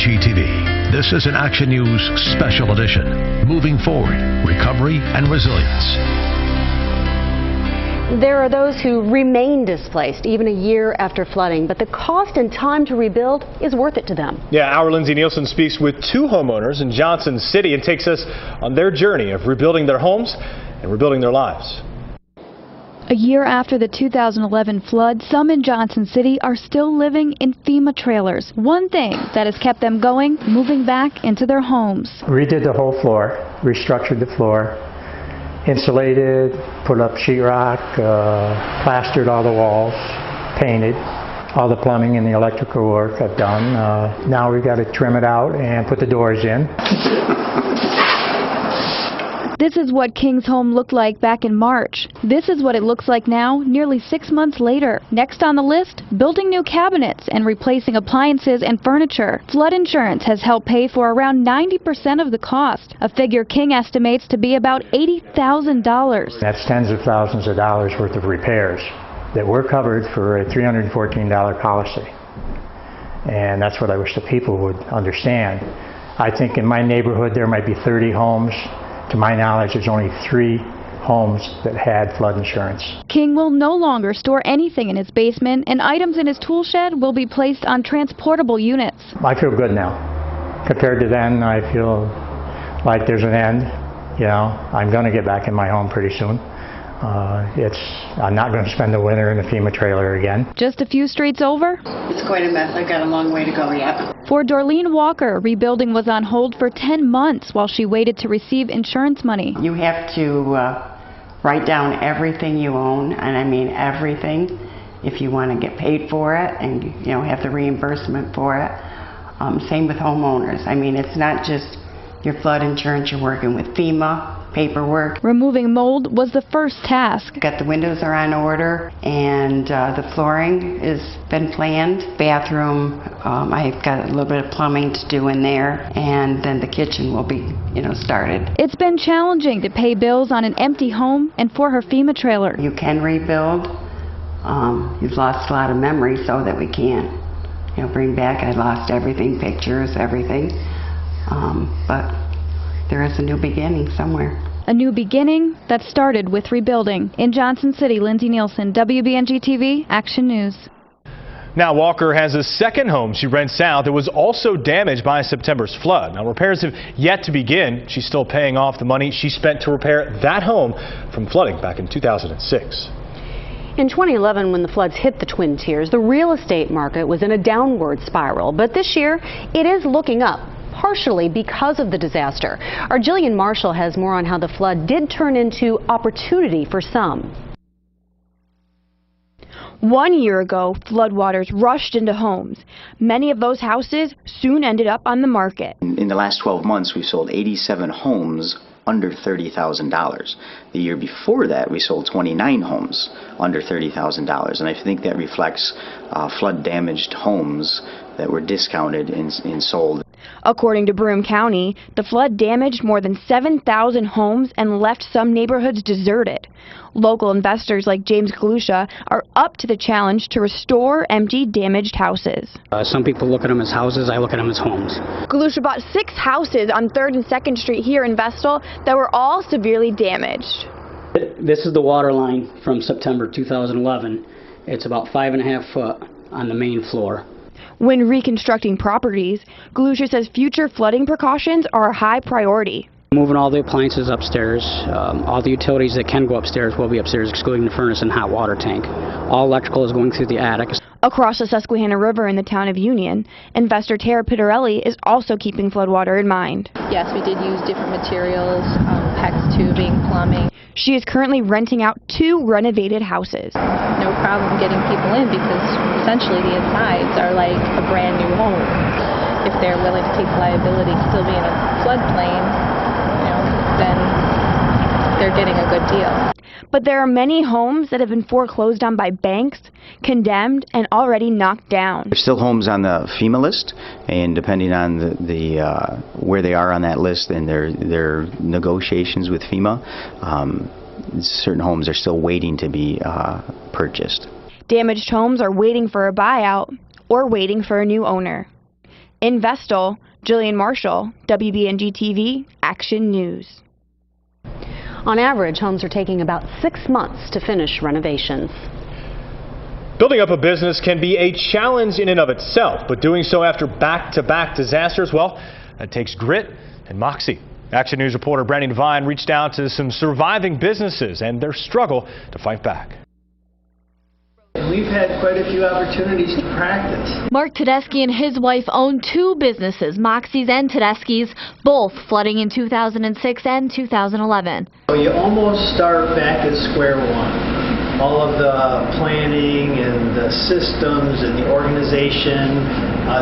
Wbng TV. This is an Action News special edition. Moving forward, recovery and resilience. There are those who remain displaced even a year after flooding, but the cost and time to rebuild is worth it to them. Yeah, our Lindsay Nielsen speaks with two homeowners in Johnson City and takes us on their journey of rebuilding their homes and rebuilding their lives. A year after the 2011 flood, some in Johnson City are still living in FEMA trailers. One thing that has kept them going, moving back into their homes. Redid the whole floor, restructured the floor, insulated, put up sheetrock, plastered all the walls, painted. All the plumbing and the electrical work I've done. Now we've got to trim it out and put the doors in. This is what King's home looked like back in March. This is what it looks like now, nearly 6 months later. Next on the list, building new cabinets and replacing appliances and furniture. Flood insurance has helped pay for around 90% of the cost, a figure King estimates to be about $80,000. That's tens of thousands of dollars worth of repairs that were covered for a $314 policy. And that's what I wish the people would understand. I think in my neighborhood there might be 30 homes. To my knowledge, there's only 3 homes that had flood insurance. King will no longer store anything in his basement, and items in his tool shed will be placed on transportable units. I feel good now. Compared to then, I feel like there's an end. You know, I'm going to get back in my home pretty soon. I'm not going to spend the winter in a FEMA trailer again. Just a few streets over? It's quite a mess. I've got a long way to go yet. For Dorleen Walker, rebuilding was on hold for 10 months while she waited to receive insurance money. You have to write down everything you own, and I mean everything, if you want to get paid for it and have the reimbursement for it. Same with homeowners. I mean, it's not just your flood insurance. You're working with FEMA. Paperwork. Removing mold was the first task. Got the windows are on order, and the flooring has been planned. Bathroom, I've got a little bit of plumbing to do in there, and then the kitchen will be, started. It's been challenging to pay bills on an empty home and for her FEMA trailer. You can rebuild. You've lost a lot of memory, so that we can't, bring back. I lost everything, pictures, everything, but there is a new beginning somewhere. A new beginning that started with rebuilding. In Johnson City, Lindsay Nielsen, Wbng TV, Action News. Now Walker has a second home she rents out that was also damaged by September's flood. Now repairs have yet to begin. She's still paying off the money she spent to repair that home from flooding back in 2006. In 2011, when the floods hit the Twin Tiers, the real estate market was in a downward spiral. But this year, it is looking up, partially because of the disaster. Our Jillian Marshall has more on how the flood did turn into opportunity for some. 1 year ago, floodwaters rushed into homes. Many of those houses soon ended up on the market. In the last 12 months, we sold 87 homes under $30,000. The year before that, we sold 29 homes under $30,000, and I think that reflects flood-damaged homes that were discounted and sold. According to Broome County, the flood damaged more than 7,000 homes and left some neighborhoods deserted. Local investors like James Galusha are up to the challenge to restore empty, damaged houses. Some people look at them as houses, I look at them as homes. Galusha bought 6 houses on 3rd and 2nd Street here in Vestal that were all severely damaged. This is the water line from September 2011. It's about 5.5 foot on the main floor. When reconstructing properties, Galusha says future flooding precautions are a high priority. Moving all the appliances upstairs, all the utilities that can go upstairs will be upstairs, excluding the furnace and hot water tank. All electrical is going through the attic. Across the Susquehanna River in the town of Union, investor Tara Pittarelli is also keeping floodwater in mind. Yes, we did use different materials, PEX tubing, plumbing. She is currently renting out 2 renovated houses. No problem getting people in because essentially the insides are like a brand new home. If they're willing to take the liability still being a floodplain, then they're getting a good deal. But there are many homes that have been foreclosed on by banks, condemned, and already knocked down. There's still homes on the FEMA list, and depending on the where they are on that list and their negotiations with FEMA, certain homes are still waiting to be purchased. Damaged homes are waiting for a buyout or waiting for a new owner. In Vestal, Jillian Marshall, WBNG TV, Action News. On average, homes are taking about 6 months to finish renovations. Building up a business can be a challenge in and of itself, but doing so after back-to-back disasters, well, that takes grit and moxie. Action News reporter Brandy Devine reached out to some surviving businesses and their struggle to fight back. We've had quite a few opportunities to practice. Mark Tedeschi and his wife own 2 businesses, Moxie's and Tedeschi's, both flooding in 2006 and 2011. So you almost start back at square one. All of the planning and the systems and the organization,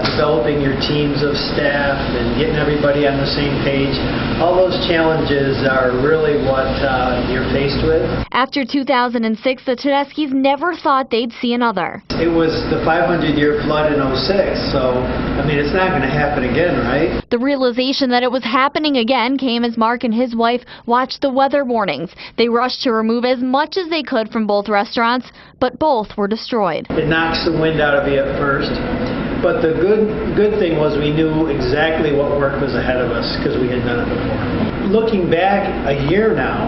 developing your teams of staff and getting everybody on the same page. All those challenges are really what you're faced with. After 2006, the Tedeschis never thought they'd see another. It was the 500-year flood in 06, so, I mean, it's not going to happen again, right? The realization that it was happening again came as Mark and his wife watched the weather warnings. They rushed to remove as much as they could from both restaurants, but both were destroyed. It knocks the wind out of you at first. But the good thing was we knew exactly what work was ahead of us because we had done it before. Looking back a year now,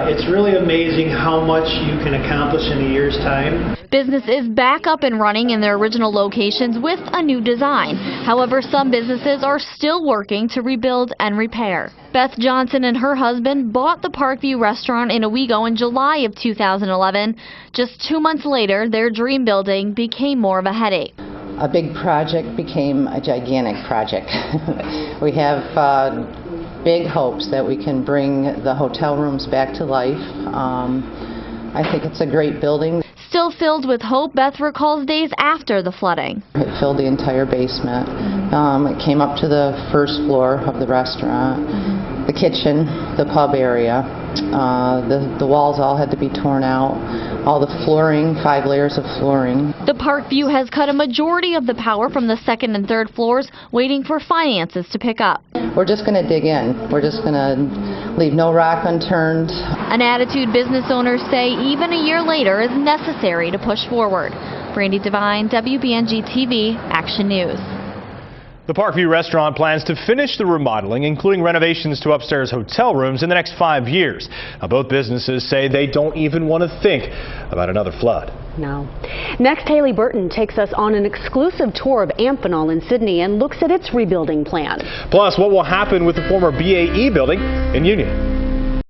it's really amazing how much you can accomplish in a year's time. Business is back up and running in their original locations with a new design. However, some businesses are still working to rebuild and repair. Beth Johnson and her husband bought the Parkview restaurant in Wbng in July of 2011. Just 2 months later, their dream building became more of a headache. A big project became a gigantic project. We have big hopes that we can bring the hotel rooms back to life. I think it's a great building. Still filled with hope, Beth recalls days after the flooding. It filled the entire basement. It came up to the first floor of the restaurant, the kitchen, the pub area. The walls all had to be torn out. All the flooring, 5 layers of flooring. The Parkview has cut a majority of the power from the 2nd and 3rd floors, waiting for finances to pick up. We're just going to dig in. We're just going to leave no rock unturned. An attitude business owners say even a year later is necessary to push forward. Brandy Devine, WBNG TV, Action News. The Parkview restaurant plans to finish the remodeling, including renovations to upstairs hotel rooms, in the next 5 years. Now, both businesses say they don't even want to think about another flood. No. Next, Haley Burton takes us on an exclusive tour of Amphenol in Sydney and looks at its rebuilding plan. Plus, what will happen with the former BAE building in Union.